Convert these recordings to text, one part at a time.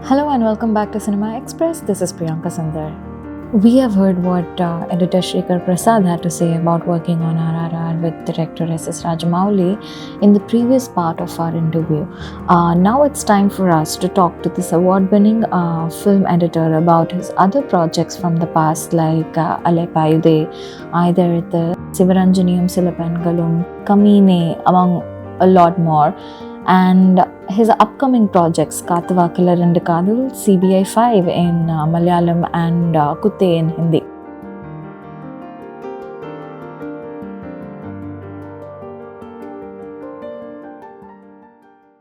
Hello and welcome back to Cinema Express. This is Priyanka Sundar. We have heard what editor Sreekar Prasad had to say about working on RRR with director S.S. Rajamouli in the previous part of our interview. Now it's time for us to talk to this award-winning film editor about his other projects from the past like Alaipayuthey, Aayutha, Sivaranjaniyam Silapangalum, Kaminey, among a lot more. And his upcoming projects, Kathuvakila Rendu Kadal, CBI 5 in Malayalam and Kutte in Hindi.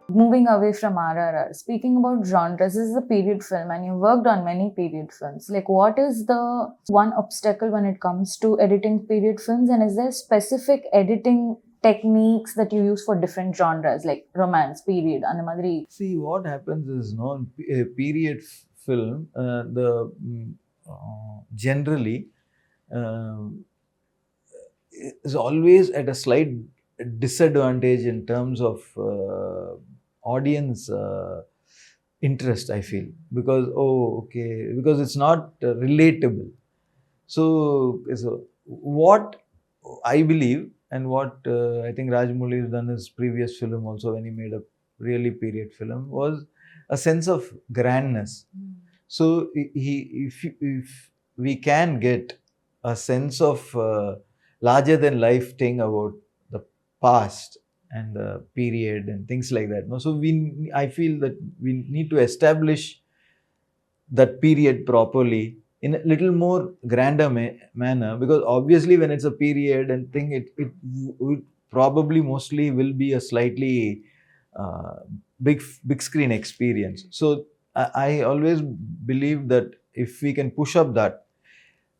Moving away from RRR, speaking about genres, this is a period film and you worked on many period films. Like, what is the one obstacle when it comes to editing period films, and is there specific editing techniques that you use for different genres like romance, period, and the madri? See, what happens is, a period film, generally is always at a slight disadvantage in terms of audience interest, I feel, because because it's not relatable. So what I believe, and what I think Rajamouli has done his previous film also, when he made a really period film, was a sense of grandness. So if we can get a sense of larger than life thing about the past and the period and things like that, so I feel that we need to establish that period properly in a little more grander manner, because obviously when it's a period and thing, it would probably mostly will be a slightly big screen experience. So I always believe that if we can push up that,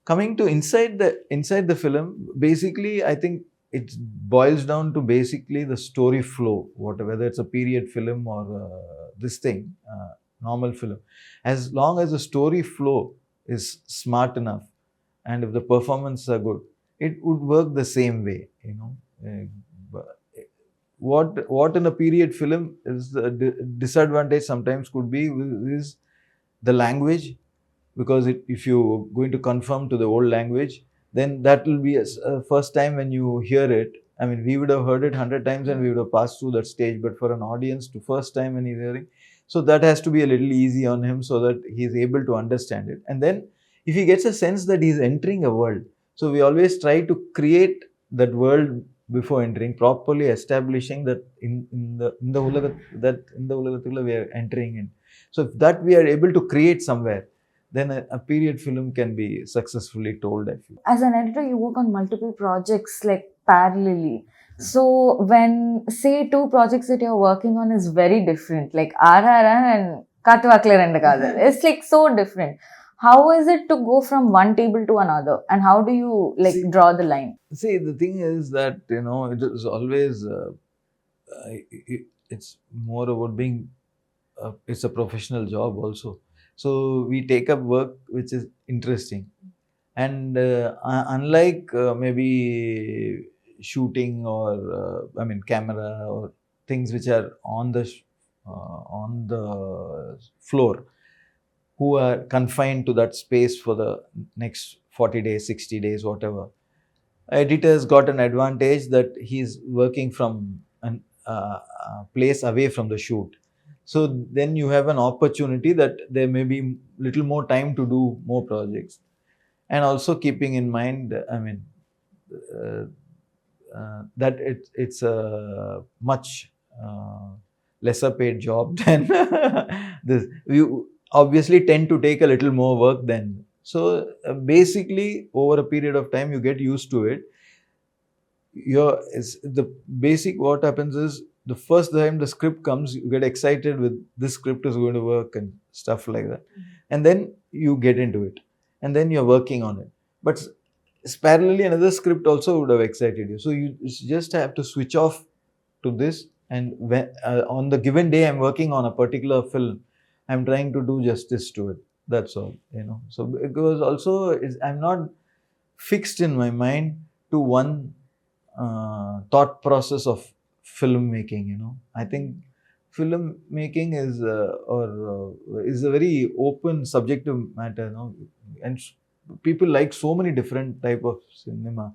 coming to inside the film, basically I think it boils down to basically the story flow, whether it's a period film or this thing, normal film. As long as the story flow is smart enough and if the performances are good, it would work the same way, what in a period film is the disadvantage sometimes could be is the language, because if you're going to conform to the old language, then that will be a first time when you hear it. I mean, we would have heard it 100 times and we would have passed through that stage, but for an audience to first time when he's hearing, so that has to be a little easy on him so that he's able to understand it. And then if he gets a sense that he's entering a world, so we always try to create that world before entering, properly establishing that in the ulagathula we are entering in. So if that we are able to create somewhere, then a period film can be successfully told, I feel. As an editor, you work on multiple projects like parallelly. So when, say, two projects that you're working on is very different, like RRR and Kathuvakila Rendu Kadal, it's like so different. How is it to go from one table to another, and how do you draw the line? See, the thing is that it is always it's more about being it's a professional job also. So we take up work which is interesting, and unlike maybe shooting or camera or things which are on the floor, who are confined to that space for the next 40 days, 60 days, whatever. Editor's got an advantage that he's working from a place away from the shoot. So then you have an opportunity that there may be little more time to do more projects. And also keeping in mind, that it's a much lesser paid job than this. You obviously tend to take a little more work then. So basically, over a period of time, you get used to it. The basic what happens is, the first time the script comes, you get excited with this script is going to work and stuff like that. And then you get into it. And then you're working on it. But parallelly, another script also would have excited you. So you just have to switch off to this. And when, on the given day, I'm working on a particular film, I'm trying to do justice to it. That's all, So because also I'm not fixed in my mind to one thought process of filmmaking. I think filmmaking is a very open subjective matter, and people like so many different type of cinema.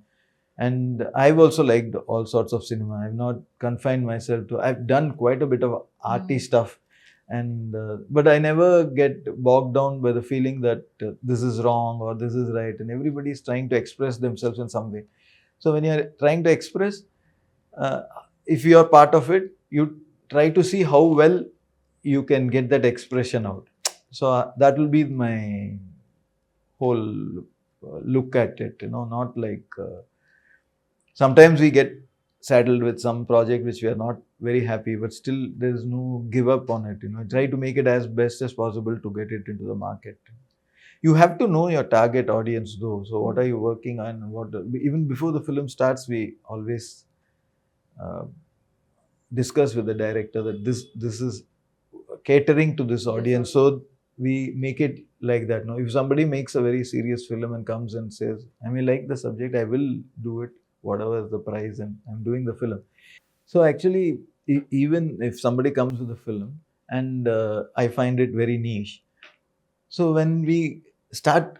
And I've also liked all sorts of cinema. I've not confined myself to. I've done quite a bit of arty stuff, and but I never get bogged down by the feeling that this is wrong or this is right. And everybody is trying to express themselves in some way. So when you are trying to express, uh, if you are part of it, you try to see how well you can get that expression out. So that will be my whole look at it. Not like. Sometimes we get saddled with some project which we are not very happy, but still there is no give up on it. Try to make it as best as possible to get it into the market. You have to know your target audience though. So what are you working on? Even before the film starts, we always uh, discuss with the director that this is catering to this audience. So we make it like that. No, if somebody makes a very serious film and comes and says, I may like the subject, I will do it, whatever is the price, and I'm doing the film. So actually, even if somebody comes with a film and I find it very niche, so when we start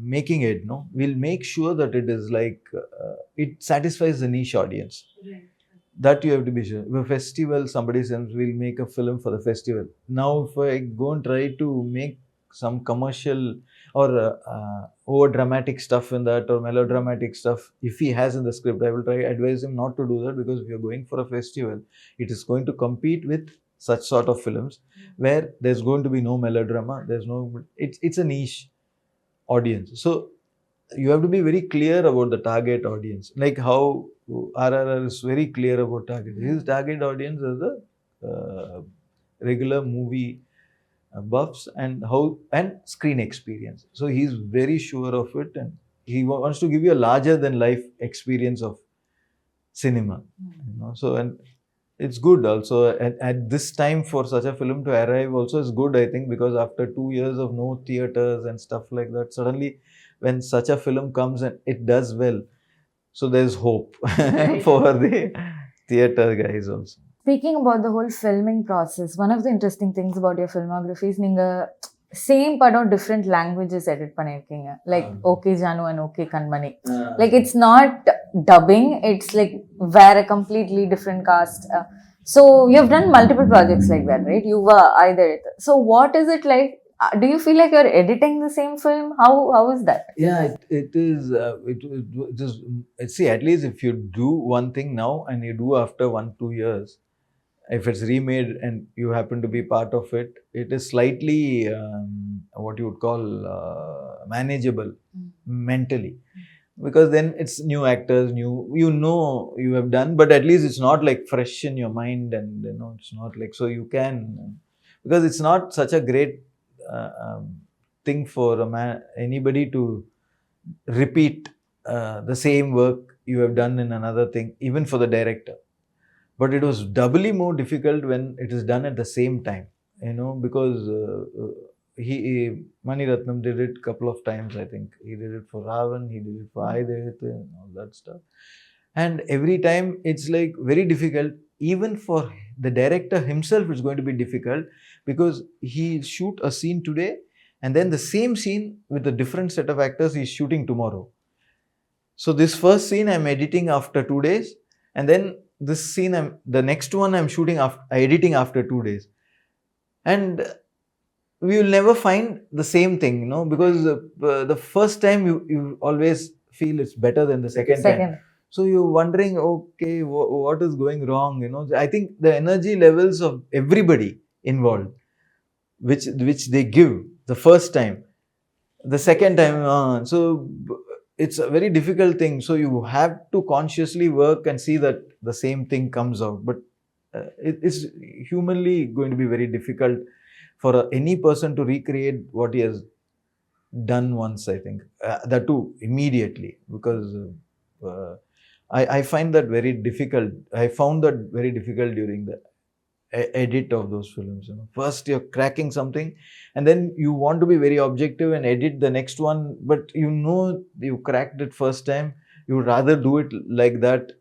making it, no, we'll make sure that it is like it satisfies the niche audience. Right. That you have to be sure. If a festival, somebody says we'll make a film for the festival. Now, if I go and try to make some commercial or over dramatic stuff in that or melodramatic stuff, if he has in the script, I will try advise him not to do that, because if you're going for a festival, it is going to compete with such sort of films where there's going to be no melodrama. It's a niche audience. So you have to be very clear about the target audience, like how RRR is very clear about target. His target audience is the regular movie buffs and screen experience. So he's very sure of it, and he wants to give you a larger than life experience of cinema. So, and it's good also at this time for such a film to arrive also is good, I think, because after 2 years of no theaters and stuff like that, suddenly when such a film comes and it does well, so there's hope for the theater guys also. Speaking about the whole filming process, one of the interesting things about your filmography is நீங்க same படம் different languages edit பண்ணிருக்கீங்க, like Okay Janu and Okay Kanmani. Like it's not dubbing, it's like where a completely different cast. So you've done multiple projects like that, right? You were either. So what is it like? Do you feel like you're editing the same film? How is that? Yeah, it is. It is. See, at least if you do one thing now and you do after 1-2 years, if it's remade and you happen to be part of it, it is slightly what you would call manageable mentally, because then it's new actors, you have done, but at least it's not like fresh in your mind, and it's not like, so you can, because it's not such a great thing for anybody to repeat the same work you have done in another thing, even for the director. But it was doubly more difficult when it is done at the same time, because Mani Ratnam did it a couple of times, I think. He did it for Ravan, he did it for Aayutha and all that stuff. And every time it's like very difficult, even for the director himself, it's going to be difficult, because he shoot a scene today and then the same scene with a different set of actors he's shooting tomorrow. So this first scene I'm editing after 2 days, and then this scene the next one I'm shooting editing after 2 days, and we will never find the same thing, because the first time you always feel it's better than the second time. So you're wondering, okay, what is going wrong? I think the energy levels of everybody involved, which they give the first time, the second time, so it's a very difficult thing. So you have to consciously work and see that the same thing comes out. But it is humanly going to be very difficult for any person to recreate what he has done once, I think. That too, immediately, because I find that very difficult. I found that very difficult during the edit of those films. First you're cracking something, and then you want to be very objective and edit the next one, but you cracked it first time, you would rather do it like that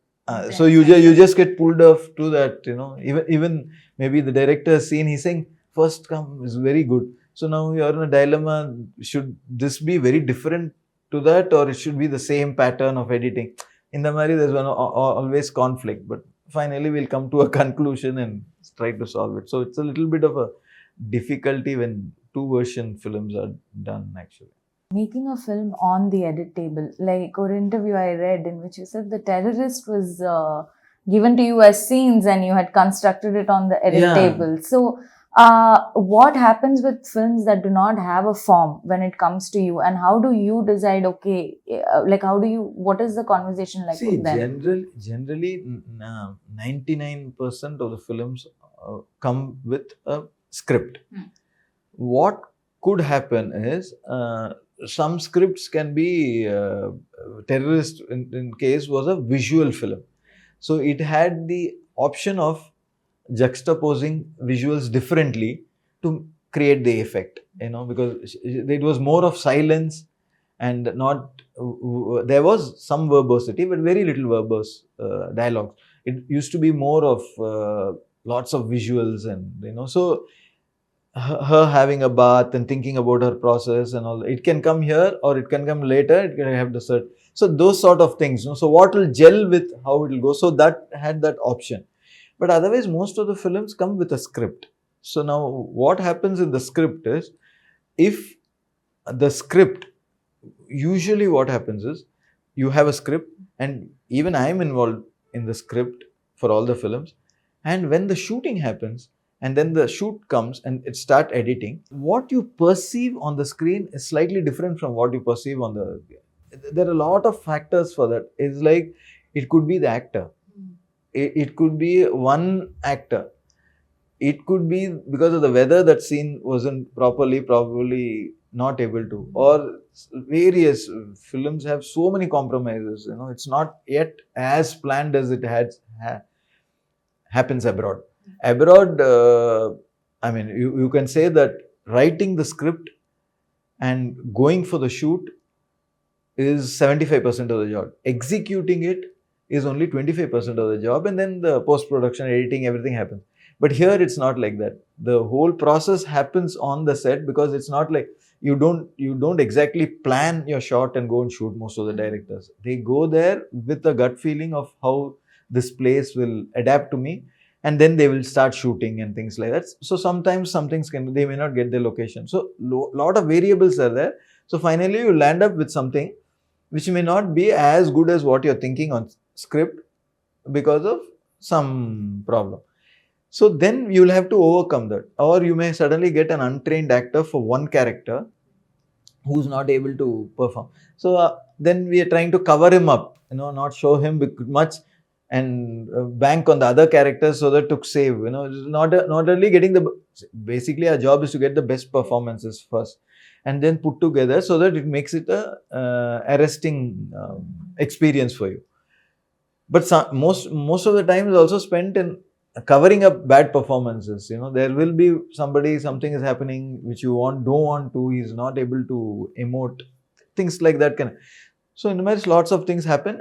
So you just get pulled off to that, you know. Even maybe the director scene, he's saying first come is very good. So now you're in a dilemma. Should this be very different to that, or it should be the same pattern of editing? In the Mari, there's always conflict, but finally we'll come to a conclusion and try to solve it. So it's a little bit of a difficulty when two version films are done actually. Making a film on the edit table, like or interview I read in which you said the terrorist was given to you as scenes and you had constructed it on the edit table. So what happens with films that do not have a form when it comes to you, and how do you decide, okay, like what is the conversation like with them? Generally 99% of the films come with a script. What could happen is some scripts can be terrorist in case was a visual film, so it had the option of juxtaposing visuals differently to create the effect, you know, because it was more of silence and not there was some verbosity but very little verbose dialogue. It used to be more of lots of visuals, and you know, so her having a bath and thinking about her process and all, it can come here or it can come later, it can have the cert. So those sort of things, you know, so what will gel with how it will go, so that had that option. But otherwise most of the films come with a script. So now what happens in the script is, if the script, usually what happens is you have a script, and even I am involved in the script for all the films, and when the shooting happens and then the shoot comes and it start editing, what you perceive on the screen is slightly different from what you perceive on the, there are a lot of factors for that. It's like it could be the actor, it could be one actor, it could be because of the weather that scene wasn't probably not able to, or various films have so many compromises, you know, it's not yet as planned as it happens abroad. I mean, you can say that writing the script and going for the shoot is 75% of the job. Executing it is only 25% of the job, and then the post-production, editing, everything happens. But here it's not like that. The whole process happens on the set, because it's not like you don't exactly plan your shot and go and shoot. Most of the directors, they go there with a gut feeling of how this place will adapt to me, and then they will start shooting and things like that. So sometimes some things they may not get their location. So lot of variables are there. So finally you land up with something which may not be as good as what you're thinking on script because of some problem. So then you'll have to overcome that, or you may suddenly get an untrained actor for one character who's not able to perform. So then we are trying to cover him up, you know, not show him much, and bank on the other characters so that to save, you know, not only getting basically our job is to get the best performances first and then put together so that it makes it a arresting experience for you. But most of the time is also spent in covering up bad performances. You know, there will be something is happening which you don't want to, he's not able to emote, things like that so in the lots of things happen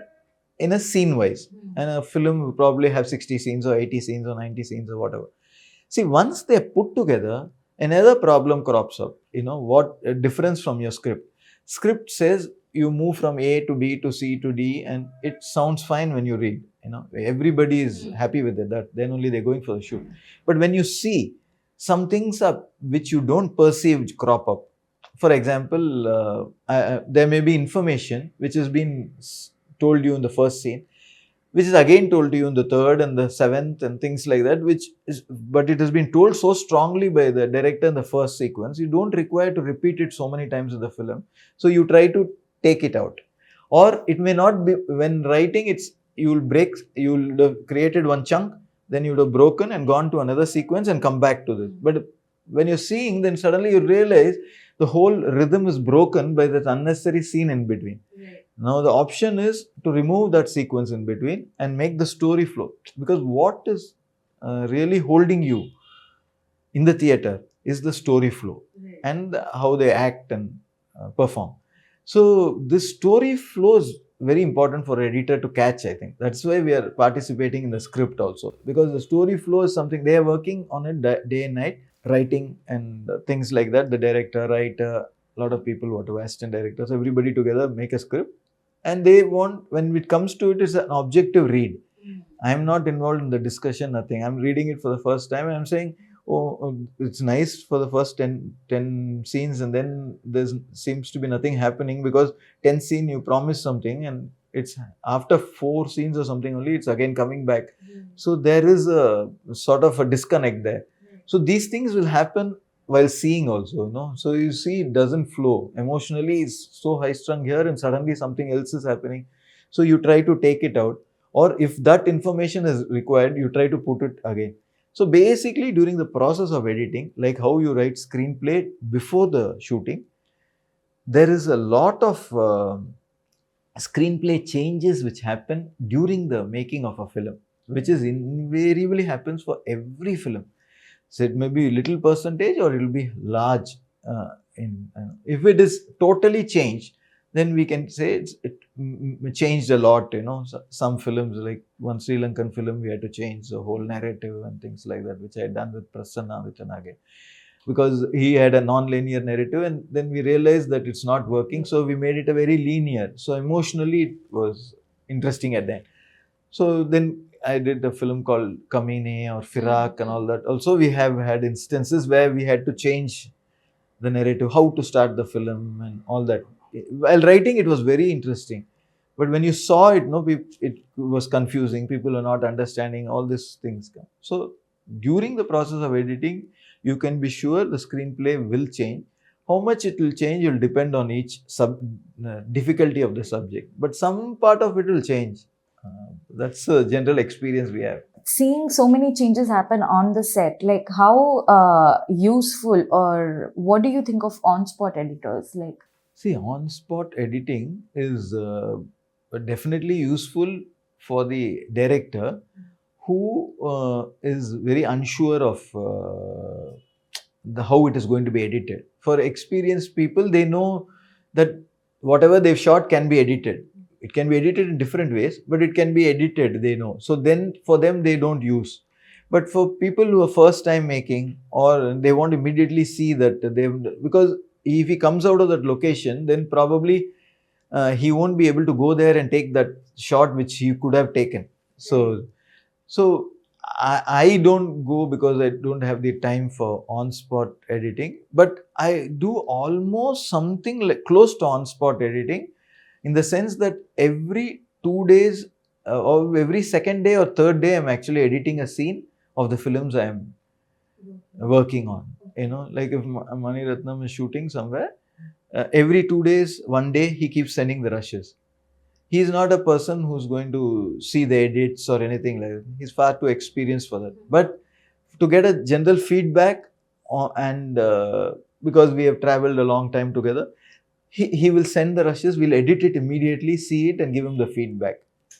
in a scene wise, and a film will probably have 60 scenes or 80 scenes or 90 scenes or whatever. See, once they're put together, another problem crops up. You know, what a difference from your script. Script says you move from A to B to C to D, and it sounds fine when you read. You know, everybody is happy with it. That then only they're going for the shoot. But when you see some things up which you don't perceive crop up. For example, there may be information which has been told you in the first scene, which is again told to you in the third and the seventh and things like that, but it has been told so strongly by the director in the first sequence, you don't require to repeat it so many times in the film. So you try to take it out. Or it may not be, when writing, you'll have created one chunk, then you would have broken and gone to another sequence and come back to this. But when you're seeing, then suddenly you realize the whole rhythm is broken by that unnecessary scene in between. Right. Now the option is to remove that sequence in between and make the story flow. Because what is really holding you in the theatre is the story flow, and how they act and perform. So this story flows very important for editor to catch, I think. That's why we are participating in the script also, because the story flow is something they are working on it day and night, writing and things like that. The director, writer, a lot of people, whatever, assistant directors, everybody together make a script, and they want, when it comes to it, is an objective read. I am not involved in the discussion, nothing. I'm reading it for the first time and I'm saying, it's nice for the first 10 scenes, and then there seems to be nothing happening, because 10th scene you promise something and it's after 4 scenes or something only it's again coming back. So there is a sort of a disconnect there. So these things will happen while seeing also, So you see it doesn't flow. Emotionally it's so high strung here and suddenly something else is happening. So you try to take it out, or if that information is required, you try to put it again. So basically during the process of editing, like how you write screenplay before the shooting, there is a lot of screenplay changes which happen during the making of a film, which is invariably happens for every film. So it may be little percentage or it will be large. If it is totally changed, then we can say it changed a lot. Some films, like one Sri Lankan film, we had to change the whole narrative and things like that, which I had done with Prasanna Vitanage, because he had a non-linear narrative, and then we realized that it's not working, so we made it a very linear. So emotionally it was interesting at the end. So then I did a film called Kaminey or Firak and all that. Also we have had instances where we had to change the narrative, how to start the film and all that. While writing it was very interesting, but when you saw it, it was confusing. People are not understanding all these things. So during the process of editing, you can be sure the screenplay will change. How much it will change will depend on each difficulty of the subject, but some part of it will change. That's a general experience we have. Seeing so many changes happen on the set, like how useful, or what do you think of on-spot editors? Like, see, on-spot editing is definitely useful for the director who is very unsure of how it is going to be edited. For experienced people, they know that whatever they've shot can be edited. It can be edited in different ways, but it can be edited, they know. So then for them, they don't use. But for people who are first time making, or they want to immediately see that because if he comes out of that location, then probably he won't be able to go there and take that shot which he could have taken. So I don't go because I don't have the time for on-spot editing, but I do almost something like close to on-spot editing, in the sense that every 2 days or every second day or third day, I'm actually editing a scene of the films I am working on. Like if Mani Ratnam is shooting somewhere, every 2 days, 1 day, he keeps sending the rushes. He is not a person who's going to see the edits or anything like that. He's far too experienced for that. But to get a general feedback, and because we have traveled a long time together, he will send the rushes, we'll edit it immediately, see it and give him the feedback.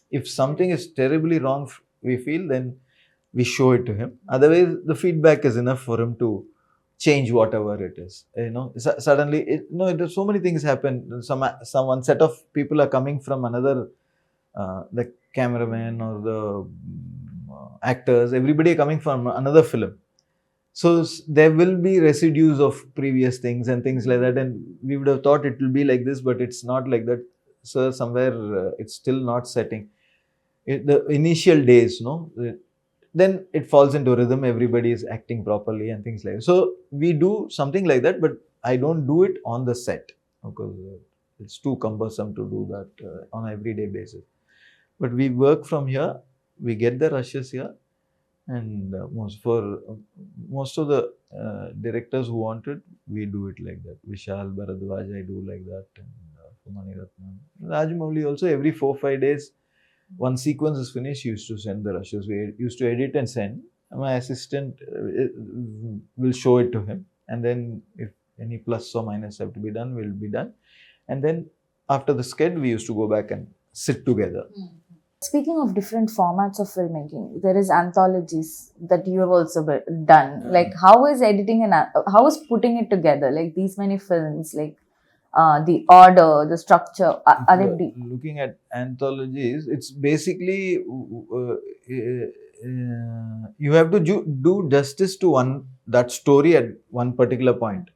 If something is terribly wrong, we feel, then we show it to him. Otherwise, the feedback is enough for him to change whatever it is. Suddenly, there's so many things happen. One set of people are coming from another, the cameraman or the actors, everybody are coming from another film. So there will be residues of previous things and things like that, and we would have thought it will be like this, but it's not like that. So somewhere it's still not setting. The initial days, then it falls into rhythm. Everybody is acting properly and things like that. So we do something like that, but I don't do it on the set because it's too cumbersome to do that on an everyday basis. But we work from here. We get the rushes here. And most of the directors who want it, we do it like that. Vishal Bharadwaj, I do like that. And for Mani Ratnam. Rajamouli also, every 4-5 days, one sequence is finished, he used to send the rushes. We used to edit and send. My assistant will show it to him. And then if any plus or minus have to be done, will be done. And then after the sked, we used to go back and sit together. Speaking of different formats of filmmaking, there is anthologies that you have also done. Like, how is editing and how is putting it together? Like these many films, like the order, the structure? Are they looking at anthologies, it's basically you have to do justice to that story at one particular point.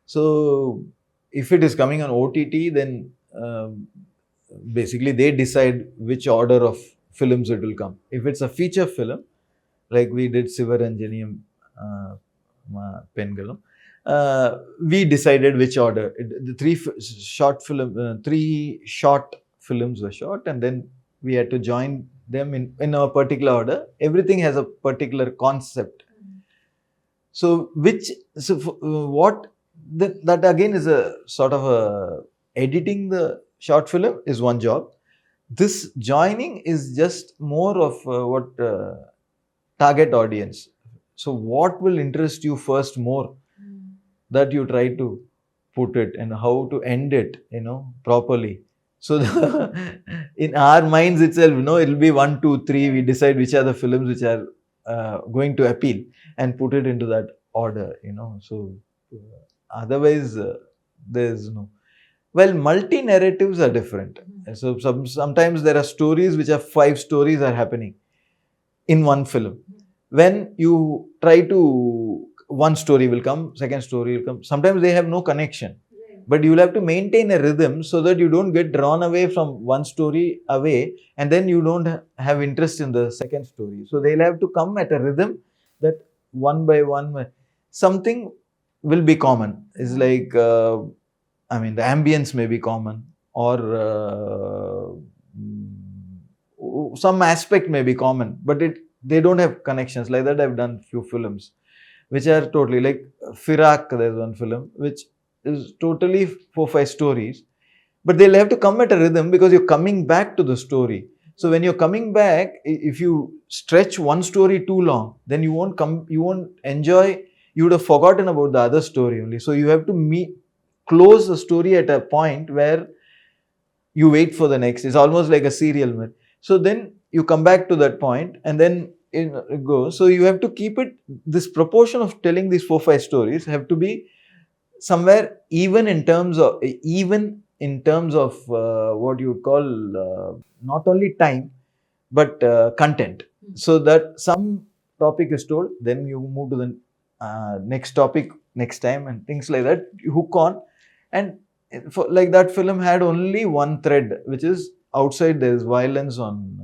So if it is coming on OTT, then basically they decide which order of films it will come. If it's a feature film, like we did Sivaranjaniyam Pengalam, we decided which order. The three short films were shot, and then we had to join them in a particular order. Everything has a particular concept. So what that again is a sort of a editing the short film is one job. This joining is just more of what target audience. So what will interest you first more, that you try to put it, and how to end it, properly. So in our minds itself, it'll be 1, 2, 3. We decide which are the films which are going to appeal and put it into that order, So otherwise, there's no. Well, multi-narratives are different. So sometimes there are stories which are 5 stories are happening in one film. When you try to, one story will come, second story will come. Sometimes they have no connection. But you will have to maintain a rhythm so that you don't get drawn away from one story away, and then you don't have interest in the second story. So they'll have to come at a rhythm that one by one, something will be common. It's like, the ambience may be common, or some aspect may be common, but they don't have connections. Like that, I've done few films which are totally like Firak. There's one film which is totally 4, 5 stories, but they'll have to come at a rhythm because you're coming back to the story. So when you're coming back, if you stretch one story too long, then you won't enjoy. You would have forgotten about the other story only. So you have to close the story at a point where you wait for the next. It's almost like a serial. So then you come back to that point, and then it goes. So you have to keep it, this proportion of telling these 4, 5 stories have to be somewhere even in terms of what you would call not only time but content. So that some topic is told, then you move to the next topic next time, and things like that. You hook on, and like that film had only one thread, which is outside there is violence on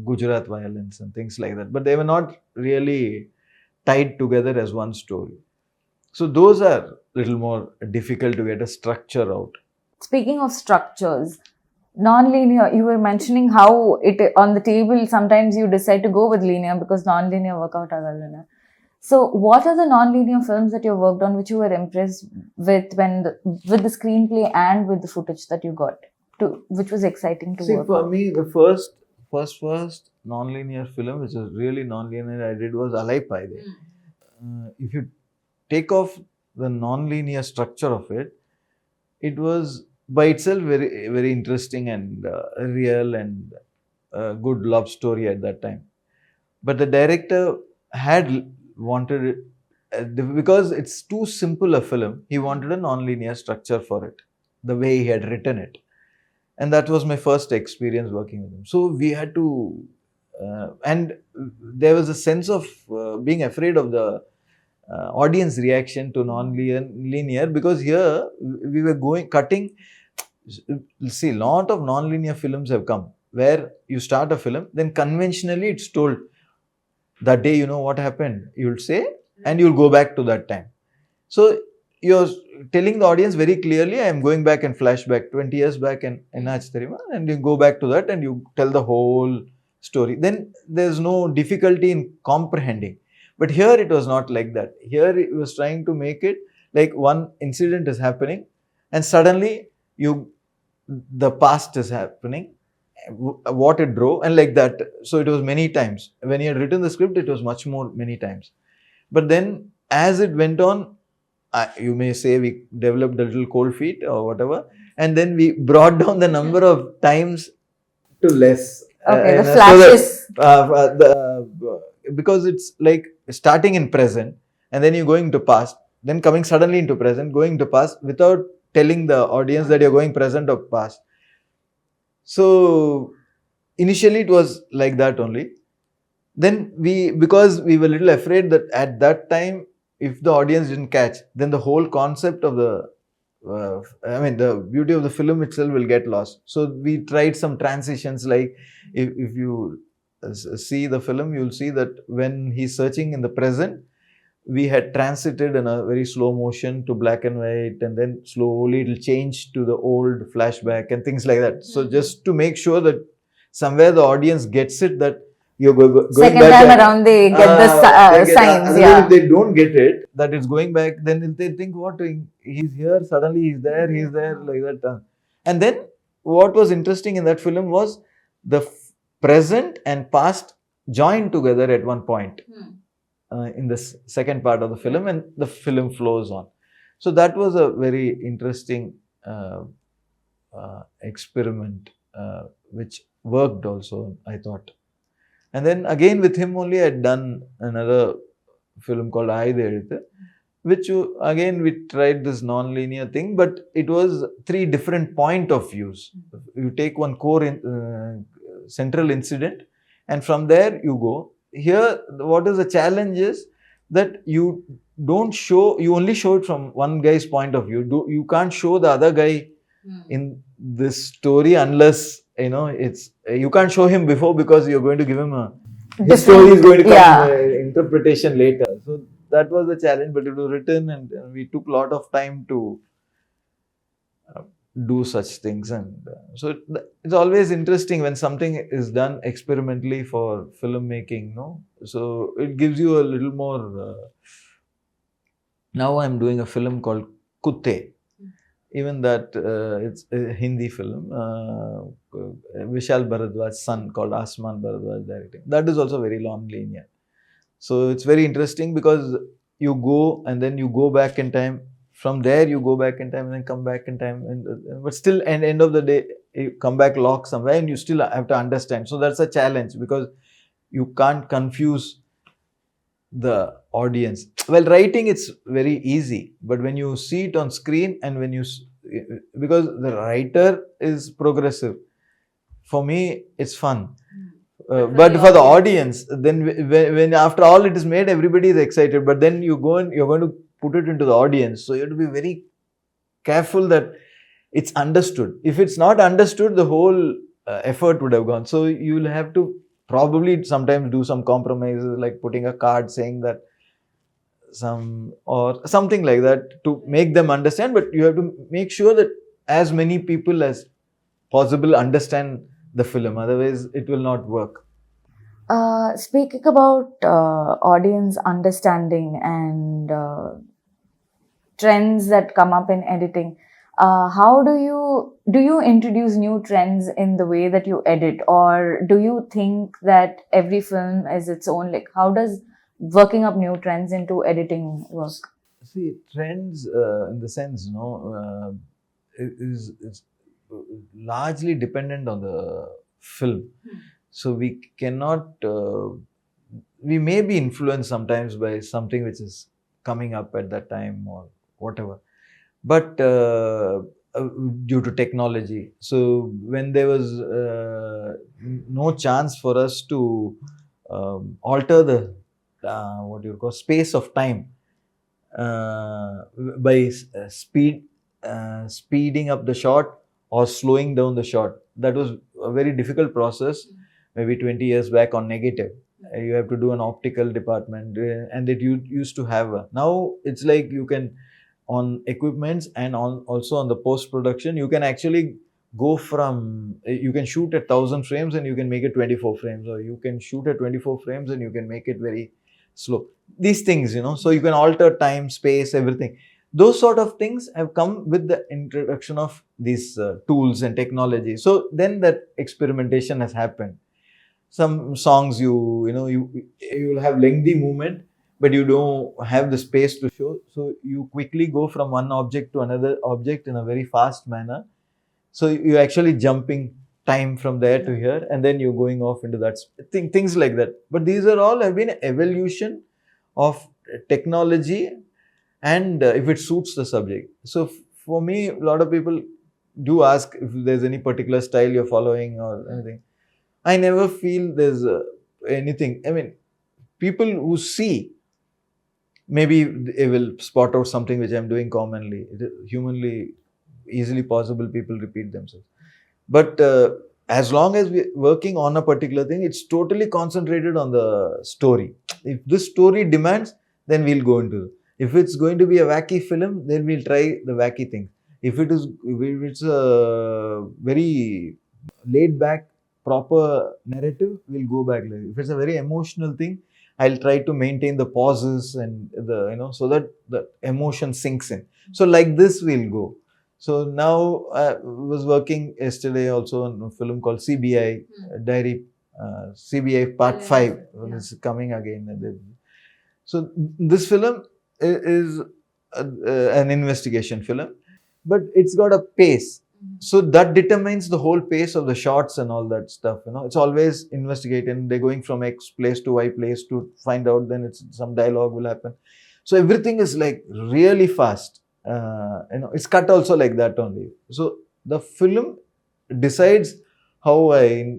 Gujarat violence and things like that, but they were not really tied together as one story. So those are a little more difficult to get a structure out. Speaking of structures, non-linear, you were mentioning how it on the table sometimes you decide to go with linear because non-linear work out agallana. So what are the non-linear films that you worked on which you were impressed with with the screenplay and with the footage that you got to, which was exciting to work for on? me, the first non-linear film which was really non-linear I did was Alaipayuthey. If you take off the non-linear structure of it, it was by itself very, very interesting and real and good love story at that time. But the director had wanted it, because it's too simple a film, he wanted a non-linear structure for it, the way he had written it. And that was my first experience working with him. So we had to, and there was a sense of being afraid of the audience reaction to non-linear, because here we were cutting. See, lot of non-linear films have come where you start a film, then conventionally it's told that day, what happened, you'll say, and you'll go back to that time. So you're telling the audience very clearly, I am going back and flashback 20 years back and you go back to that and you tell the whole story. Then there's no difficulty in comprehending. But here it was not like that. Here it was trying to make it like one incident is happening and suddenly the past is happening, what it drove, and like that. So it was many times. When he had written the script, it was much more many times. But then as it went on, you may say we developed a little cold feet or whatever, and then we brought down the number of times to less. Okay, the flashes. Because it's like starting in present and then you're going to past, then coming suddenly into present, going to past without telling the audience that you're going present or past. So initially it was like that only. Then because we were a little afraid that at that time, if the audience didn't catch, then the whole concept of the beauty of the film itself will get lost. So we tried some transitions, like if you see the film, you'll see that when he's searching in the present, we had transited in a very slow motion to black and white, and then slowly it'll change to the old flashback and things like that. So just to make sure that somewhere the audience gets it, that you're going Second back. time around, they get the signs. If they don't get it, that it's going back, then they think, what, he's here, suddenly he's there, like that. And then what was interesting in that film was the present and past joined together at one point. In the second part of the film, and the film flows on. So that was a very interesting experiment, which worked also, I thought. And then again with him only, I had done another film called Aayutha, which again we tried this non-linear thing, but it was 3 different point of views. You take one core central incident, and from there you go. Here, what is the challenge is that you only show it from one guy's point of view. You can't show the other guy in this story unless, you can't show him before, because you're going to give him his story is going to come interpretation later. So that was the challenge, but it was written, and we took a lot of time to do such things. And so it's always interesting when something is done experimentally for filmmaking, no? So it gives you a little more. Now I'm doing a film called Kutte. Even that, it's a Hindi film. Vishal Bharadwaj's son, called Asman Bharadwaj, directing. That is also very non-linear. So it's very interesting, because you go and then you go back in time. From there, you go back in time and then come back in time. But still, at the end of the day, you come back locked somewhere, and you still have to understand. So that's a challenge, because you can't confuse the audience. Well, writing, it's very easy. But when you see it on screen, and because the writer is progressive, for me, it's fun. But for the audience, then when after all it is made, everybody is excited. But then you're going to put it into the audience. So you have to be very careful that it's understood. If it's not understood, the whole effort would have gone. So you'll have to probably sometimes do some compromises, like putting a card saying that or something like that, to make them understand. But you have to make sure that as many people as possible understand the film. Otherwise, it will not work. Speaking about audience understanding and trends that come up in editing, how do you introduce new trends in the way that you edit, or do you think that every film is its own? Like, how does working up new trends into editing work? See, trends in the sense, is largely dependent on the film. So we cannot, we may be influenced sometimes by something which is coming up at that time or whatever. But due to technology, so when there was no chance for us to alter the what you call space of time by speeding up the shot or slowing down the shot, that was a very difficult process. Maybe 20 years back on negative, you have to do an optical department, and that you used to have. Now it's like you can, on equipments and also on the post production, you can actually go from, you can shoot at 1000 frames and you can make it 24 frames, or you can shoot at 24 frames and you can make it very slow. These things, so you can alter time, space, everything. Those sort of things have come with the introduction of these tools and technology. So then that experimentation has happened. Some songs you'll have lengthy movement, but you don't have the space to show. So you quickly go from one object to another object in a very fast manner. So you're actually jumping time from there to here, and then you're going off into that things like that. But these are all have been evolution of technology, and if it suits the subject. So for me, a lot of people do ask if there's any particular style you're following or anything. I never feel there's anything. I mean, people who see, maybe they will spot out something which I'm doing commonly. It is humanly easily possible people repeat themselves. But as long as we're working on a particular thing, it's totally concentrated on the story. If this story demands, then we'll go into it. If it's going to be a wacky film, then we'll try the wacky thing. If it's a very laid back, proper narrative, we'll go back. If it's a very emotional thing, I'll try to maintain the pauses and so that the emotion sinks in. So like this, we'll go. So now I was working yesterday also on a film called CBI Diary, CBI Part 5. It's coming again. So this film is an investigation film, but it's got a pace. So that determines the whole pace of the shots and all that stuff. It's always investigating. They're going from X place to Y place to find out. Then some dialogue will happen. So everything is like really fast. It's cut also like that only. So the film decides how I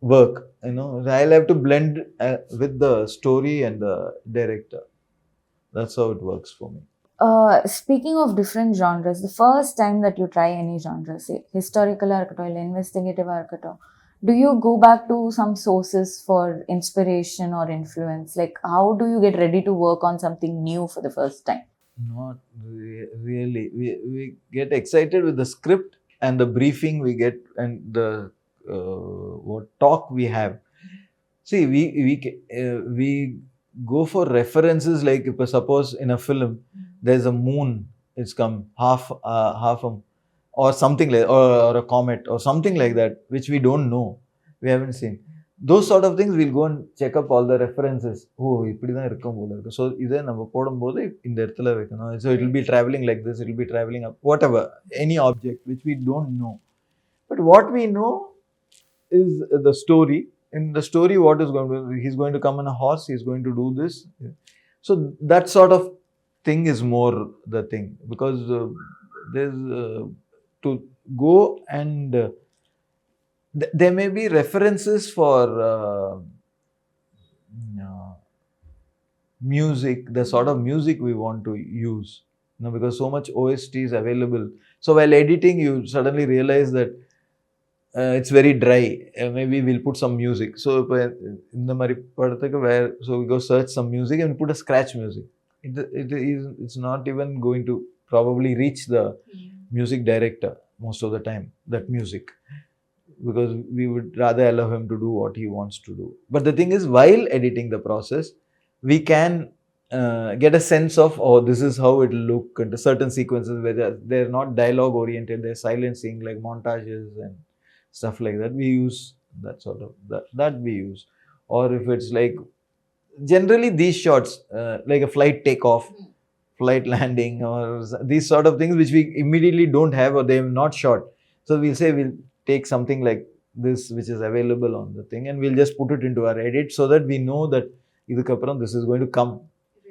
work. I'll have to blend with the story and the director. That's how it works for me. Speaking of different genres, the first time that you try any genre, say historical arkato, investigative arkato, do you go back to some sources for inspiration or influence? Like, how do you get ready to work on something new for the first time? Not really. We get excited with the script and the briefing we get and the what talk we have. See, we go for references, like if suppose in a film there's a moon, it's come half or something like, or a comet or something like that, which we don't know, we haven't seen. Those sort of things, we'll go and check up all the references. Oh, இப்படிதான் இருக்கும் போல இருக்கு. So இதை நம்ம போடும்போது இந்த இடத்துல வைக்கணும். So it will be traveling like this, it will be traveling up, whatever, any object which we don't know. But what we know is the story. In the story, what is going to, he's going to come on a horse, he's going to do this. So that sort of thing is more the thing, because there's to go and there may be references for music, the sort of music we want to use, because so much OST is available. So while editing, you suddenly realize that it's very dry. Maybe we'll put some music. So in the where, so we go search some music and put a scratch music. It's not even going to probably reach the music director most of the time, that music, because we would rather allow him to do what he wants to do. But the thing is, while editing the process, we can get a sense of, oh, this is how it will look, and certain sequences where they're not dialogue oriented, they're silencing, like montages and stuff like that. We use that sort of, that we use. Or if it's like, generally these shots, like a flight takeoff, flight landing, or these sort of things which we immediately don't have or they're not shot. So we'll say we'll take something like this which is available on the thing and we'll just put it into our edit so that we know that this is going to come.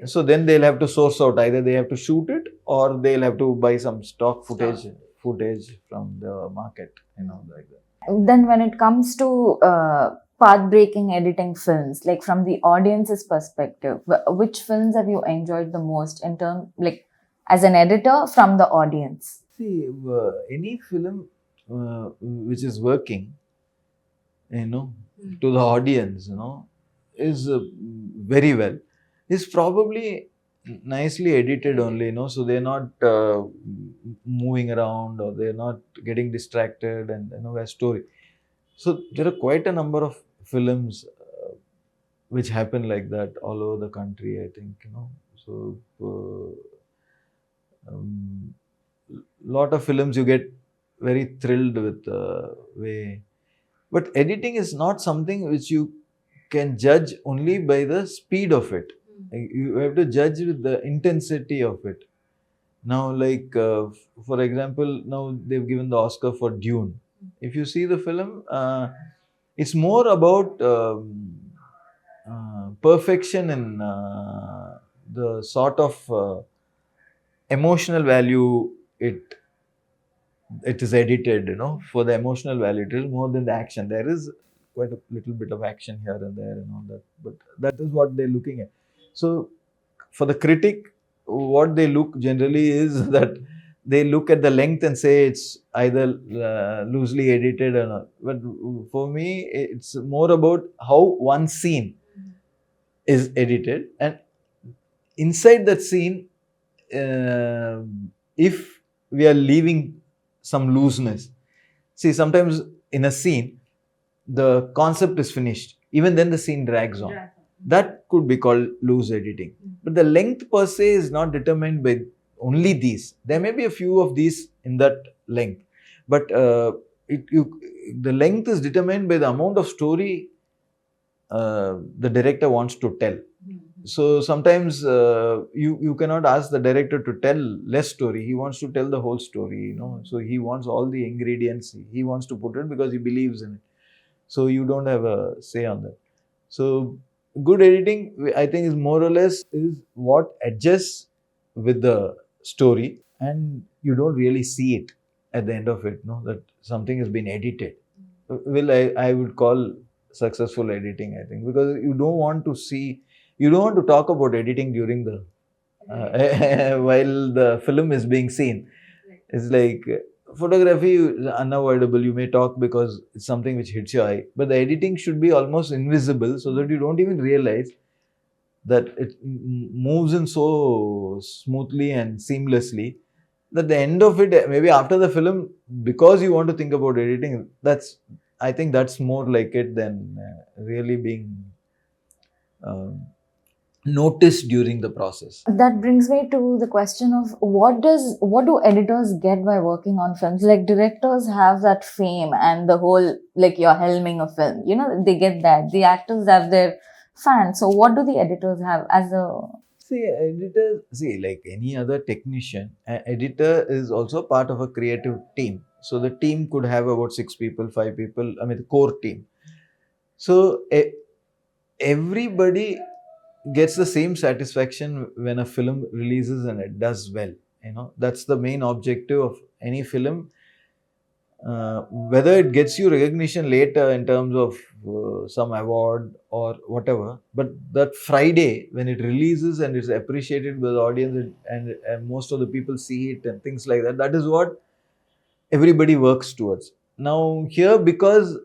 So then they'll have to source out, either they have to shoot it or they'll have to buy some stock footage from the market, like that. Then when it comes to path-breaking editing films, like from the audience's perspective, which films have you enjoyed the most in terms, like as an editor, from the audience? See, any film which is working, to the audience, is very well, is probably nicely edited only, so they're not moving around or they're not getting distracted and a story. So there are quite a number of films which happen like that all over the country, I think, so lot of films you get very thrilled with the way, but editing is not something which you can judge only by the speed of it. You have to judge with the intensity of it. Now, like for example, now they've given the Oscar for Dune. If you see the film, it's more about perfection and the sort of emotional value it it is edited, for the emotional value. It is more than the action. There is quite a little bit of action here and there and all that, but that is what they're looking at. So for the critic, what they look generally is that they look at the length and say it's either loosely edited or not. But for me, it's more about how one scene is edited, and inside that scene, uh, if we are leaving some looseness. See, sometimes in a scene, the concept is finished. Even then, the scene drags on. That could be called loose editing. But the length per se is not determined by only these. There may be a few of these in that length, but the length is determined by the amount of story the director wants to tell. So sometimes you cannot ask the director to tell less story. He wants to tell the whole story, So he wants all the ingredients. He wants to put it because he believes in it. So you don't have a say on that. So good editing, I think, is more or less is what adjusts with the story, and you don't really see it at the end of it, that something has been edited. Well, I would call successful editing, I think, because you don't want to talk about editing during the while the film is being seen. It's like photography is unavoidable. You may talk because it's something which hits your eye, but the editing should be almost invisible so that you don't even realize that it moves in so smoothly and seamlessly that the end of it, maybe after the film, because you want to think about editing, I think that's more like it than really being noticed during the process. That brings me to the question of what do editors get by working on films? Like directors have that fame and the whole, like you're helming a film, they get that. The actors have their fans. So what do the editors have as a... Like any other technician, an editor is also part of a creative team. So the team could have about 6 people, 5 people, the core team. So everybody gets the same satisfaction when a film releases and it does well. That's the main objective of any film. Whether it gets you recognition later in terms of some award or whatever, but that Friday when it releases and it's appreciated by the audience, and most of the people see it and things like that, that is what everybody works towards. Now here, because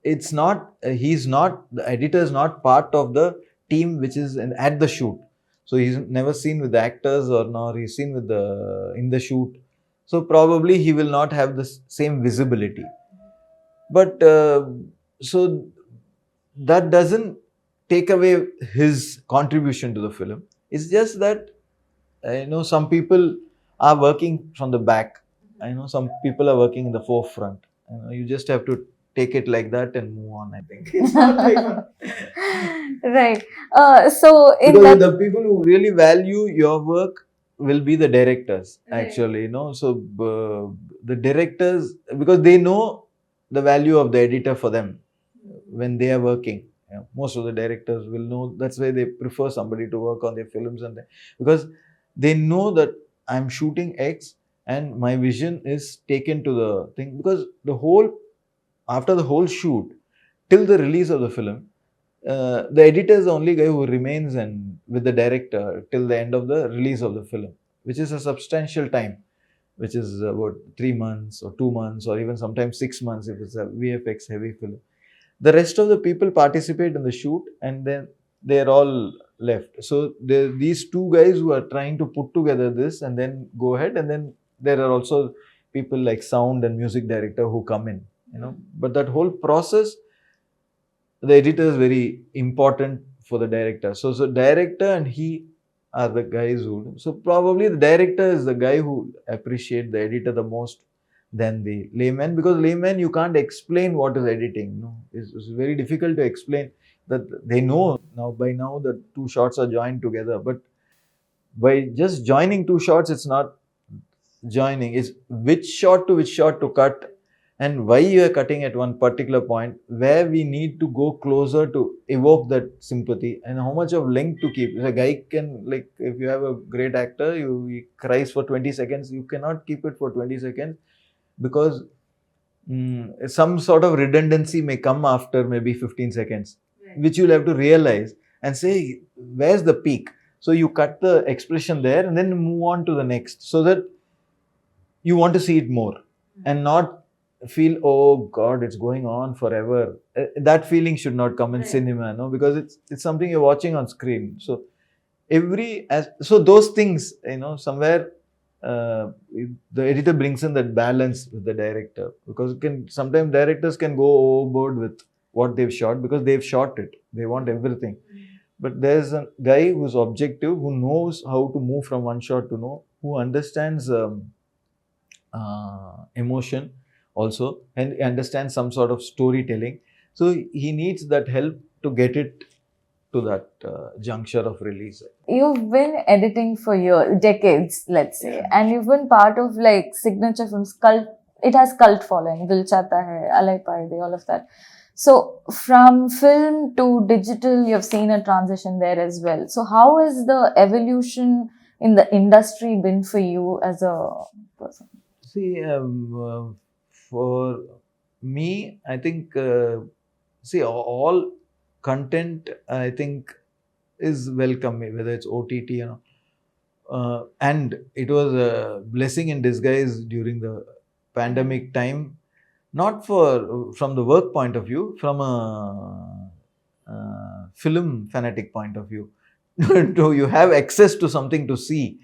it's not the editor is not part of the team which is at the shoot, so he's never seen with the actors, or nor he's seen with the in the shoot, so probably he will not have the same visibility. But so that doesn't take away his contribution to the film. It's just that some people are working from the back. I know some people are working in the forefront. You just have to take it like that and move on, I think. It's not like Right. So in because that... the people who really value your work will be the directors, actually. So the directors, because they know the value of the editor for them when they are working. Most of the directors will know. That's why they prefer somebody to work on their films, because they know that I'm shooting X and my vision is taken to the thing, because after the whole shoot till the release of the film, the editor is the only guy who remains and with the director till the end of the release of the film, which is a substantial time, which is about 3 months or 2 months or even sometimes 6 months if it's a VFX heavy film. The rest of the people participate in the shoot and then they're all left. So these two guys who are trying to put together this and then go ahead, and then there are also people like sound and music director who come in, but that whole process, the editor is very important for the director. So director and he are the guys who, so probably the director is the guy who appreciate the editor the most than the layman, because layman you can't explain what is editing. It's very difficult to explain that. They know by now that 2 shots are joined together, but by just joining 2 shots, it's not joining, it's which shot to cut, and why you are cutting at one particular point, where we need to go closer to evoke that sympathy, and how much of length to keep. A guy can, like, if you have a great actor, he cries for 20 seconds, you cannot keep it for 20 seconds, because some sort of redundancy may come after maybe 15 seconds, which you'll have to realize and say, where's the peak? So you cut the expression there and then move on to the next, so that you want to see it more and not feel, oh God, it's going on forever. That feeling should not come in cinema, no, because it's something you're watching on screen. So so those things, somewhere the editor brings in that balance with the director, because sometimes directors can go overboard with what they've shot because they've shot it. They want everything. But there's a guy who's objective, who knows how to move from one shot to no, who understands emotion also, and understands some sort of storytelling. So he needs that help to get it to that juncture of release. You've been editing for decades, let's say, and you've been part of like signature films. It has cult following. Dil Chahta Hai, Alaipayuthey, all of that. So from film to digital, you've seen a transition there as well. So how has the evolution in the industry been for you as a person? See, for me, I think, all content, I think, is welcome, whether it's OTT, and it was a blessing in disguise during the pandemic time, not from the work point of view, from a film fanatic point of view. You have access to something to see,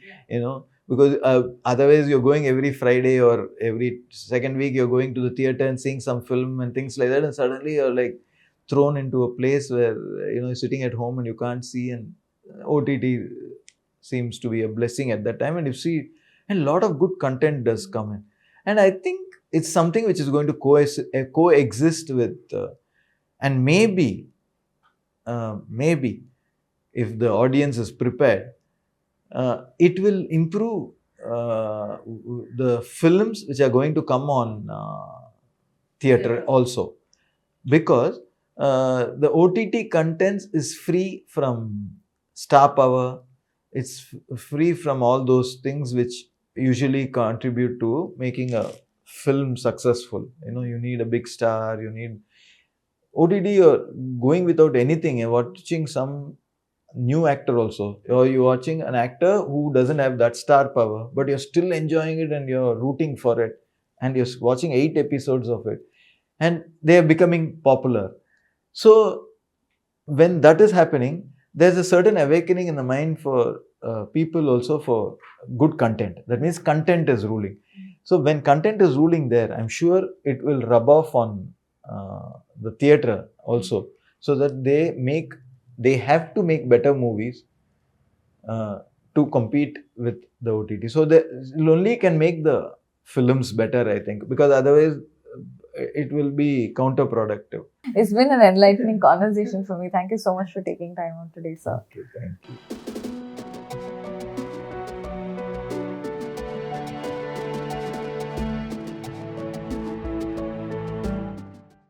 because otherwise you're going every Friday or every second week, you're going to the theater and seeing some film and things like that, and suddenly you're like thrown into a place where you're sitting at home and you can't see, and OTT seems to be a blessing at that time, and you see, and a lot of good content does come in, and I think it's something which is going to coexist with, and maybe if the audience is prepared, it will improve the films which are going to come on theater also, because the OTT contents is free from star power. It's free from all those things which usually contribute to making a film successful. You need a big star, you need OTT. You're going without anything. You're watching some new actor also, or you're watching an actor who doesn't have that star power, but you're still enjoying it and you're rooting for it, and you're watching 8 episodes of it, and they are becoming popular. So when that is happening, there's a certain awakening in the mind for people also for good content. That means content is ruling. So when content is ruling there, I'm sure it will rub off on the theatre also, so that they have to make better movies to compete with the OTT. So they only can make the films better, I think, because otherwise it will be counterproductive. It's been an enlightening conversation for me. Thank you so much for taking time out today, sir. Okay, thank you.